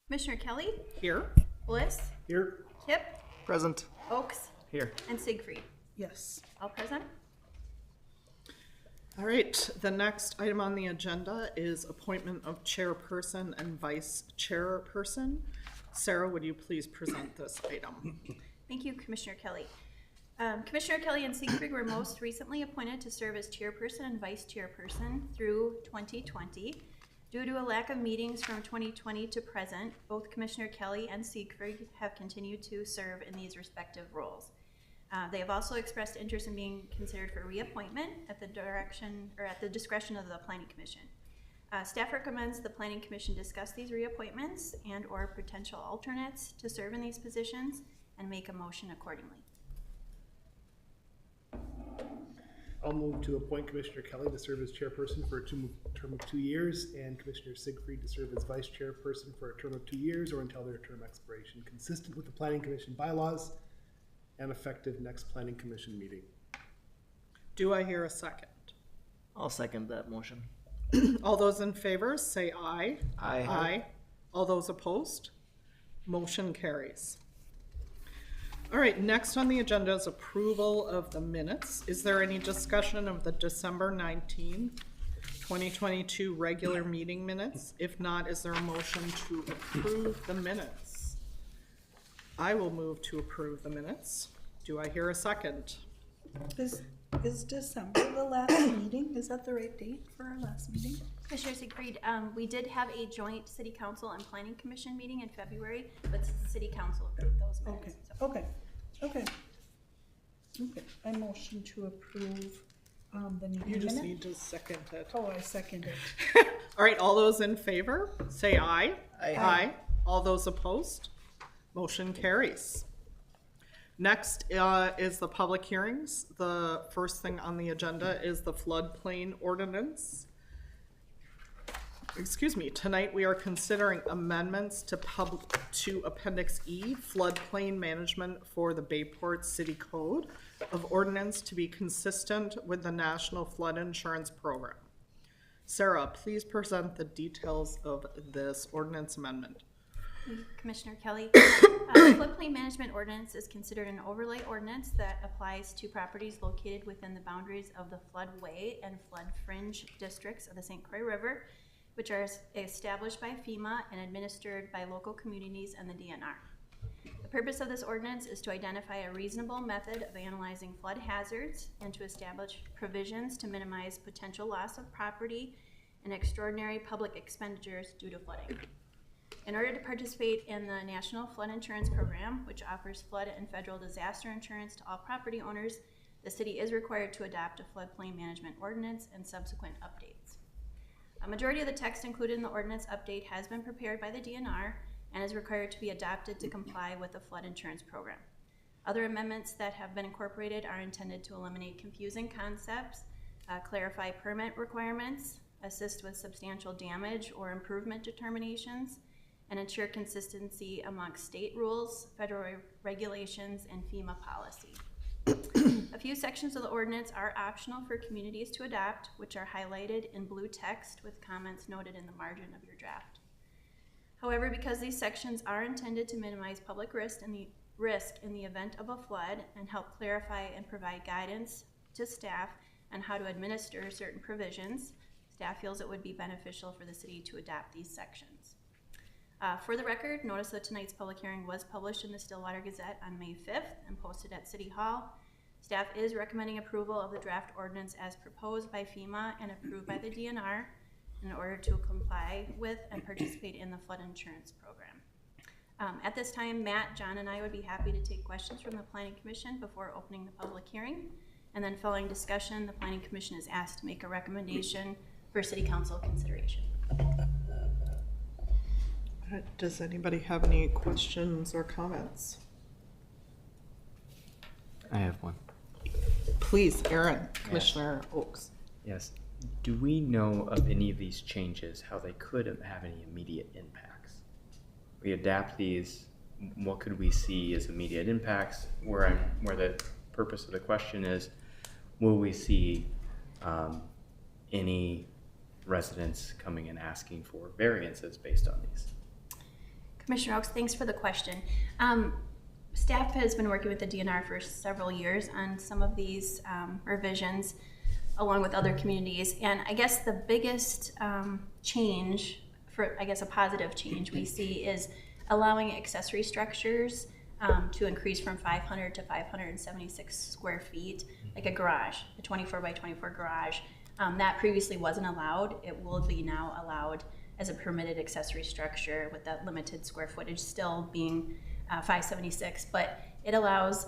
Commissioner Kelly, Here. Bliss, Here. Kip, Present. Oaks, Here. and Siegfried. Yes. All present. All right, the next item on the agenda is appointment of chairperson and vice chairperson. Sarah, would you please present this item? Thank you, Commissioner Kelly. Commissioner Kelly and Siegfried were most recently appointed to serve as chairperson and vice chairperson through 2020. Due to a lack of meetings from 2020 to present, both Commissioner Kelly and Siegfried have continued to serve in these respective roles. They have also expressed interest in being considered for reappointment at the discretion of the Planning Commission. Staff recommends the Planning Commission discuss these reappointments and or potential alternates to serve in these positions and make a motion accordingly. I'll move to appoint Commissioner Kelly to serve as chairperson for a term of 2 years and Commissioner Siegfried to serve as vice chairperson for a term of 2 years or until their term expiration, consistent with the Planning Commission bylaws and effective next Planning Commission meeting. Do I hear a second? I'll second that motion. All those in favor say aye. Aye. Aye. All those opposed? Motion carries. All right, next on the agenda is approval of the minutes. Is there any discussion of the December 19, 2022 regular meeting minutes? If not, is there a motion to approve the minutes? I will move to approve the minutes. Do I hear a second? Is December the last meeting? Is that the right date for our last meeting? Commissioner Siegfried, we did have a joint City Council and Planning Commission meeting in February, but City Council approved those minutes. Okay. I motion to approve the meeting You just minute. need to second it. Oh, I second it. All right, all those in favor, say aye. Aye. All those opposed? Motion carries. Next is the public hearings. The first thing on the agenda is the floodplain ordinance. Excuse me, tonight we are considering amendments to Appendix E, floodplain management for the Bayport City Code of Ordinance to be consistent with the National Flood Insurance Program. Sarah, please present the details of this ordinance amendment. Commissioner Kelly, the floodplain management ordinance is considered an overlay ordinance that applies to properties located within the boundaries of the floodway and flood fringe districts of the St. Croix River, which are established by FEMA and administered by local communities and the DNR. The purpose of this ordinance is to identify a reasonable method of analyzing flood hazards and to establish provisions to minimize potential loss of property and extraordinary public expenditures due to flooding. In order to participate in the National Flood Insurance Program, which offers flood and federal disaster insurance to all property owners, the city is required to adopt a floodplain management ordinance and subsequent updates. A majority of the text included in the ordinance update has been prepared by the DNR and is required to be adopted to comply with the flood insurance program. Other amendments that have been incorporated are intended to eliminate confusing concepts, clarify permit requirements, assist with substantial damage or improvement determinations, and ensure consistency amongst state rules, federal regulations, and FEMA policy. A few sections of the ordinance are optional for communities to adopt, which are highlighted in blue text with comments noted in the margin of your draft. However, because these sections are intended to minimize public risk in the event of a flood and help clarify and provide guidance to staff on how to administer certain provisions, staff feels it would be beneficial for the city to adopt these sections. For the record, notice that tonight's public hearing was published in the Stillwater Gazette on May 5th and posted at City Hall. Staff is recommending approval of the draft ordinance as proposed by FEMA and approved by the DNR in order to comply with and participate in the flood insurance program. At this time, Matt, John, and I would be happy to take questions from the Planning Commission before opening the public hearing. And then following discussion, the Planning Commission is asked to make a recommendation for City Council consideration. Does anybody have any questions or comments? I have one. Please, Aaron, Commissioner Oaks. Yes. Do we know of any of these changes, how they could have any immediate impacts? We adapt these, what could we see as immediate impacts? Where the purpose of the question is, will we see any residents coming and asking for variances based on these? Commissioner Oaks, thanks for the question. Staff has been working with the DNR for several years on some of these revisions, along with other communities. And I guess the biggest change, for I guess a positive change we see, is allowing accessory structures to increase from 500 to 576 square feet, like a garage, a 24 by 24 garage. That previously wasn't allowed. It will be now allowed as a permitted accessory structure with that limited square footage still being 576, but it allows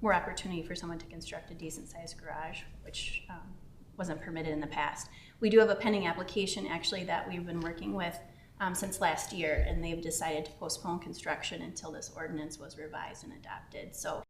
more opportunity for someone to construct a decent sized garage, which wasn't permitted in the past. We do have a pending application actually that we've been working with since last year, and they've decided to postpone construction until this ordinance was revised and adopted. So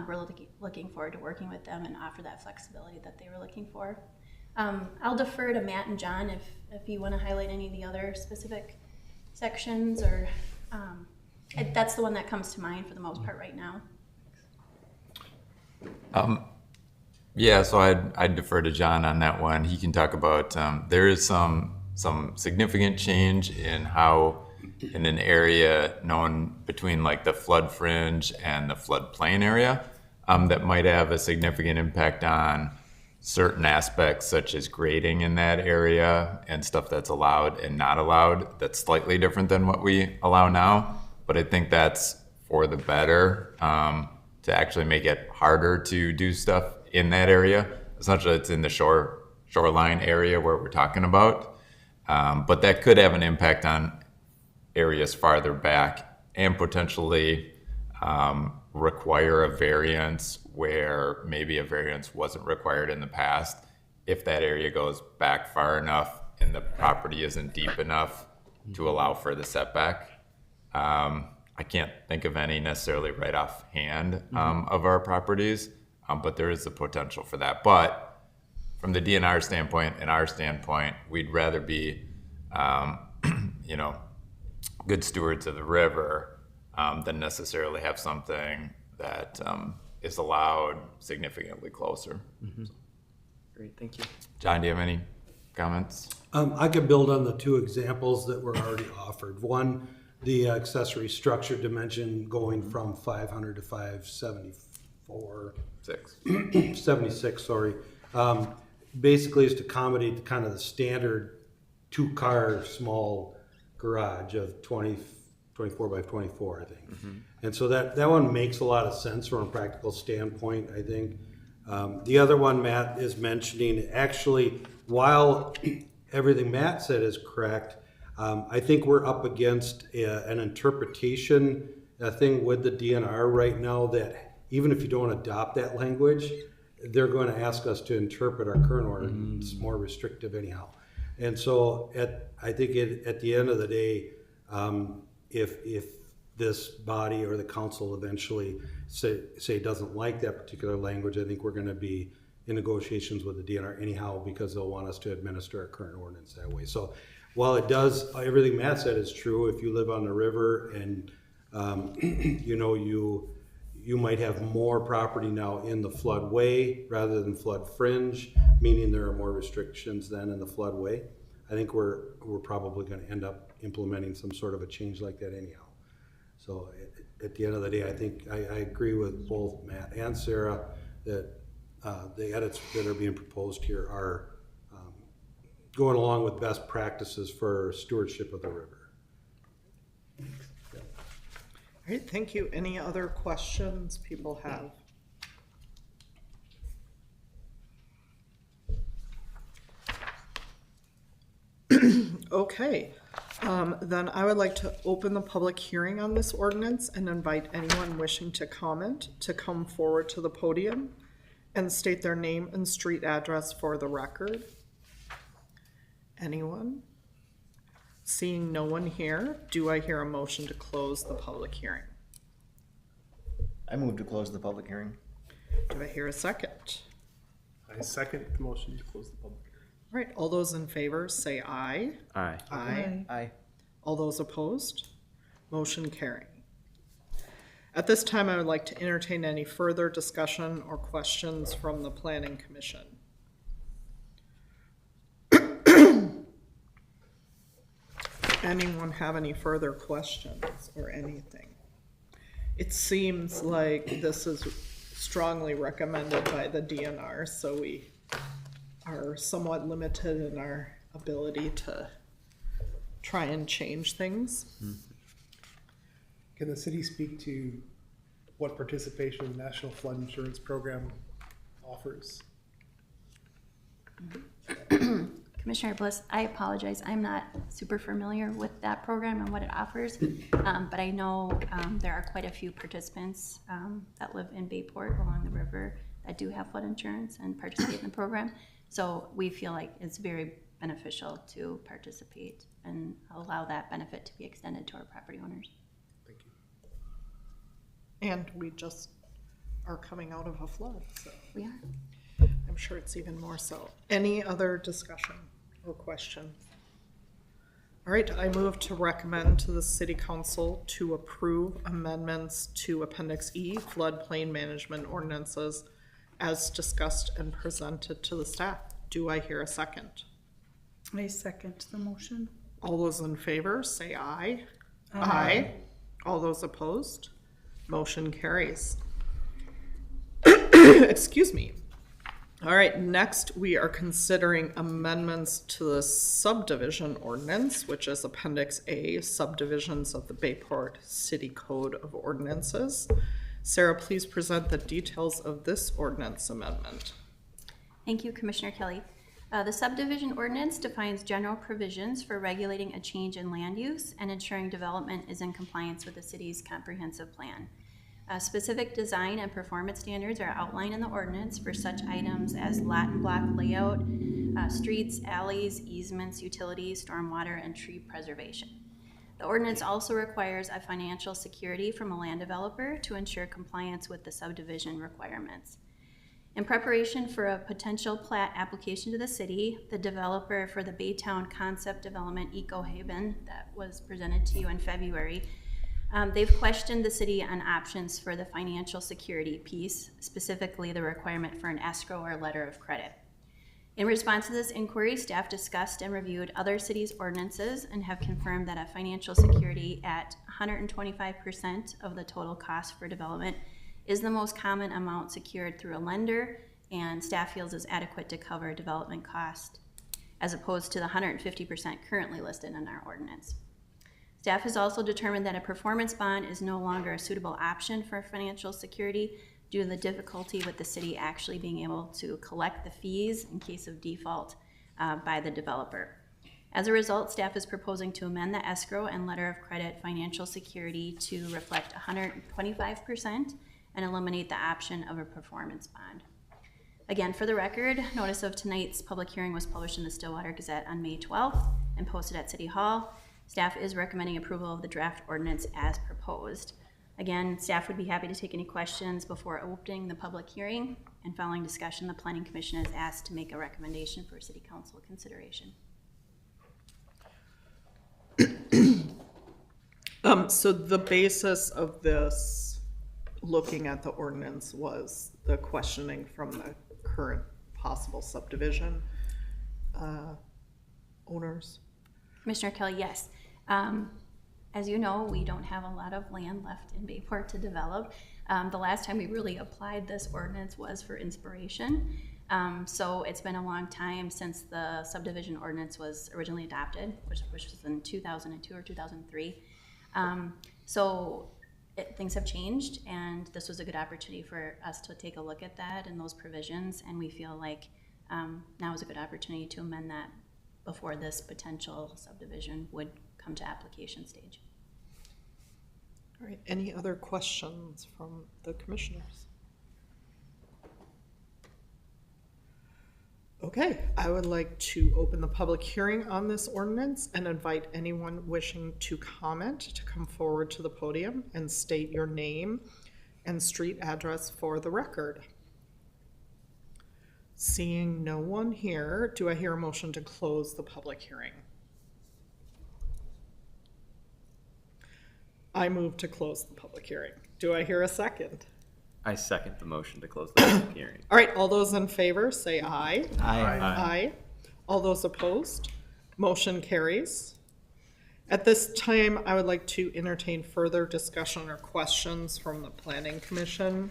we're looking forward to working with them and offer that flexibility that they were looking for. I'll defer to Matt and John if you want to highlight any of the other specific sections, or that's the one that comes to mind for the most part right now. Yeah, so I'd defer to John on that one. He can talk about, there is some significant change in how in an area known between like the flood fringe and the floodplain area that might have a significant impact on certain aspects such as grading in that area and stuff that's allowed and not allowed. That's slightly different than what we allow now, but I think that's for the better to actually make it harder to do stuff in that area. Essentially, it's in the shoreline area where we're talking about, but that could have an impact on areas farther back and potentially require a variance where maybe a variance wasn't required in the past if that area goes back far enough and the property isn't deep enough to allow for the setback. I can't think of any necessarily right offhand of our properties, but there is the potential for that. But from the DNR standpoint and our standpoint, we'd rather be, good stewards of the river than necessarily have something that is allowed significantly closer. Great, thank you. John, do you have any comments? I could build on the two examples that were already offered. One, the accessory structure dimension going from 500 to 574. 76, sorry. Basically is to accommodate kind of the standard 2-car small garage of 24 by 24, I think. And so that one makes a lot of sense from a practical standpoint, I think. The other one Matt is mentioning, actually, while everything Matt said is correct, I think we're up against an interpretation thing with the DNR right now that even if you don't adopt that language, they're going to ask us to interpret our current ordinance more restrictive anyhow. And so I think at the end of the day, if this body or the council eventually say doesn't like that particular language, I think we're going to be in negotiations with the DNR anyhow because they'll want us to administer our current ordinance that way. So while it does, everything Matt said is true. If you live on the river and you might have more property now in the floodway rather than flood fringe, meaning there are more restrictions than in the floodway. I think we're probably going to end up implementing some sort of a change like that anyhow. So at the end of the day, I think I agree with both Matt and Sarah that the edits that are being proposed here are going along with best practices for stewardship of the river. All right, thank you. Any other questions people have? Okay, then I would like to open the public hearing on this ordinance and invite anyone wishing to comment to come forward to the podium and state their name and street address for the record. Anyone? Seeing no one here, do I hear a motion to close the public hearing? I move to close the public hearing. Do I hear a second? I second the motion to close the public hearing. All right, all those in favor say aye. Aye. Aye. Aye. All those opposed? Motion carried. At this time, I would like to entertain any further discussion or questions from the Planning Commission. anyone have any further questions or anything? It seems like this is strongly recommended by the DNR, so we are somewhat limited in our ability to try and change things. Can the city speak to what participation in the National Flood Insurance Program offers? Commissioner Bliss, I apologize. I'm not super familiar with that program and what it offers, but I know there are quite a few participants that live in Bayport along the river that do have flood insurance and participate in the program. So we feel like it's very beneficial to participate and allow that benefit to be extended to our property owners. Thank you. And we just are coming out of a flood, so We are. I'm sure it's even more so. Any other discussion or questions? All right, I move to recommend to the City Council to approve amendments to Appendix E floodplain management ordinances as discussed and presented to the staff. Do I hear a second? I second the motion. All those in favor, say aye. Aye. All those opposed? Motion carries. Excuse me. All right, next we are considering amendments to the subdivision ordinance, which is Appendix A, subdivisions of the Bayport City Code of Ordinances. Sarah, please present the details of this ordinance amendment. Thank you, Commissioner Kelly. The subdivision ordinance defines general provisions for regulating a change in land use and ensuring development is in compliance with the city's comprehensive plan. Specific design and performance standards are outlined in the ordinance for such items as lot and block layout, streets, alleys, easements, utilities, stormwater, and tree preservation. The ordinance also requires a financial security from a land developer to ensure compliance with the subdivision requirements. In preparation for a potential plat application to the city, the developer for the Baytown Concept Development Eco Haven that was presented to you in February, they've questioned the city on options for the financial security piece, specifically the requirement for an escrow or letter of credit. In response to this inquiry, staff discussed and reviewed other cities' ordinances and have confirmed that a financial security at 125% of the total cost for development is the most common amount secured through a lender, and staff feels is adequate to cover development cost, as opposed to the 150% currently listed in our ordinance. Staff has also determined that a performance bond is no longer a suitable option for financial security due to the difficulty with the city actually being able to collect the fees in case of default by the developer. As a result, staff is proposing to amend the escrow and letter of credit financial security to reflect 125% and eliminate the option of a performance bond. Again, for the record, notice of tonight's public hearing was published in the Stillwater Gazette on May 12th and posted at City Hall. Staff is recommending approval of the draft ordinance as proposed. Again, staff would be happy to take any questions before opening the public hearing, and following discussion, the Planning Commission is asked to make a recommendation for City Council consideration. So the basis of this, looking at the ordinance, was the questioning from the current possible subdivision owners. Commissioner Kelly, yes. As you know, we don't have a lot of land left in Bayport to develop. The last time we really applied this ordinance was for inspiration. So it's been a long time since the subdivision ordinance was originally adopted, which was in 2002 or 2003. Things have changed, and this was a good opportunity for us to take a look at that and those provisions, and we feel like now is a good opportunity to amend that before this potential subdivision would come to application stage. All right, any other questions from the commissioners? Okay, I would like to open the public hearing on this ordinance and invite anyone wishing to comment to come forward to the podium and state your name and street address for the record. Seeing no one here, do I hear a motion to close the public hearing? I move to close the public hearing. Do I hear a second? I second the motion to close the public hearing. All right, all those in favor say aye. Aye. Aye. All those opposed? Motion carries. At this time, I would like to entertain further discussion or questions from the Planning Commission.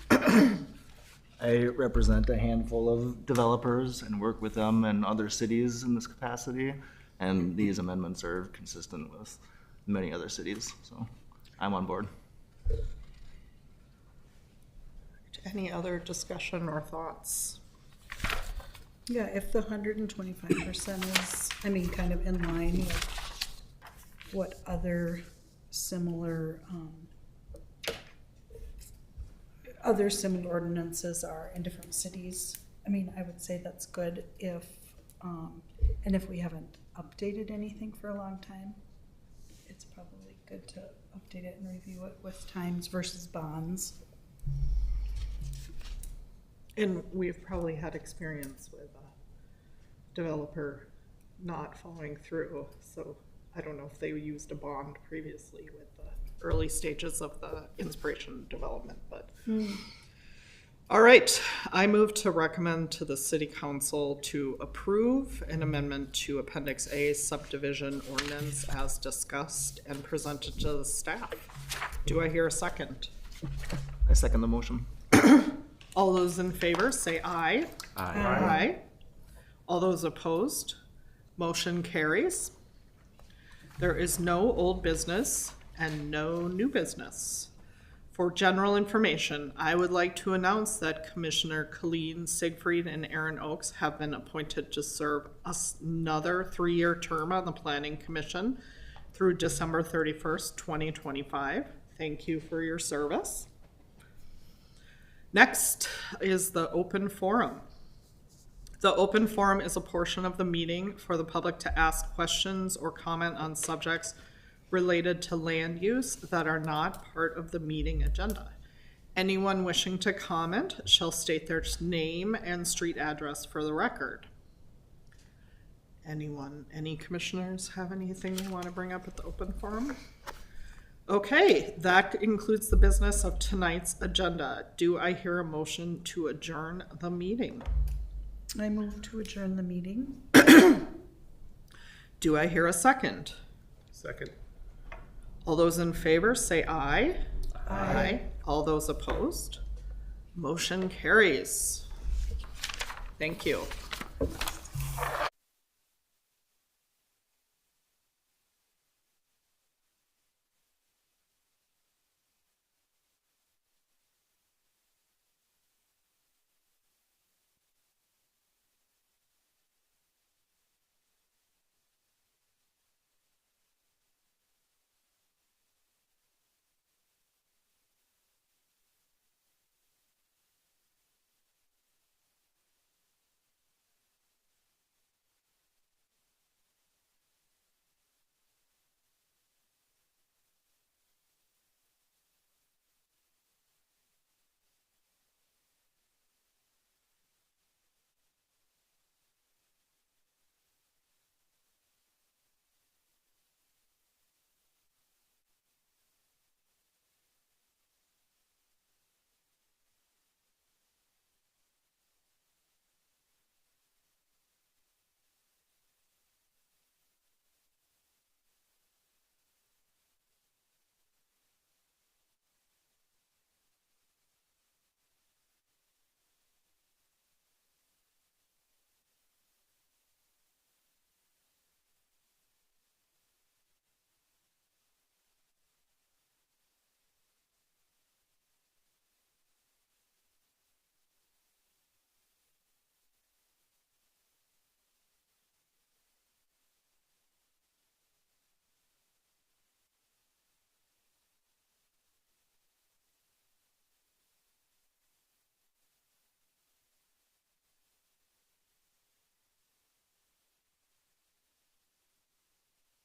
I represent a handful of developers and work with them and other cities in this capacity, and these amendments are consistent with many other cities, so I'm on board. Any other discussion or thoughts? Yeah, if the 125% is, I mean, kind of in line with what other similar ordinances are in different cities, I mean, I would say that's good if, and if we haven't updated anything for a long time, it's probably good to update it and review it with times versus bonds. And we've probably had experience with a developer not following through, so I don't know if they used a bond previously with the early stages of the inspiration development, but. All right, I move to recommend to the City Council to approve an amendment to Appendix A subdivision ordinance as discussed and presented to the staff. Do I hear a second? I second the motion. All those in favor say aye. Aye. Aye. All those opposed, motion carries. There is no old business and no new business. For general information, I would like to announce that Commissioner Colleen Siegfried and Aaron Oakes have been appointed to serve another 3-year term on the Planning Commission through December 31st, 2025. Thank you for your service. Next is the open forum. The open forum is a portion of the meeting for the public to ask questions or comment on subjects related to land use that are not part of the meeting agenda. Anyone wishing to comment shall state their name and street address for the record. Any commissioners have anything they want to bring up at the open forum? Okay, that includes the business of tonight's agenda. Do I hear a motion to adjourn the meeting? I move to adjourn the meeting. Do I hear a second? Second. All those in favor say aye. Aye. All those opposed? Motion carries. Thank you.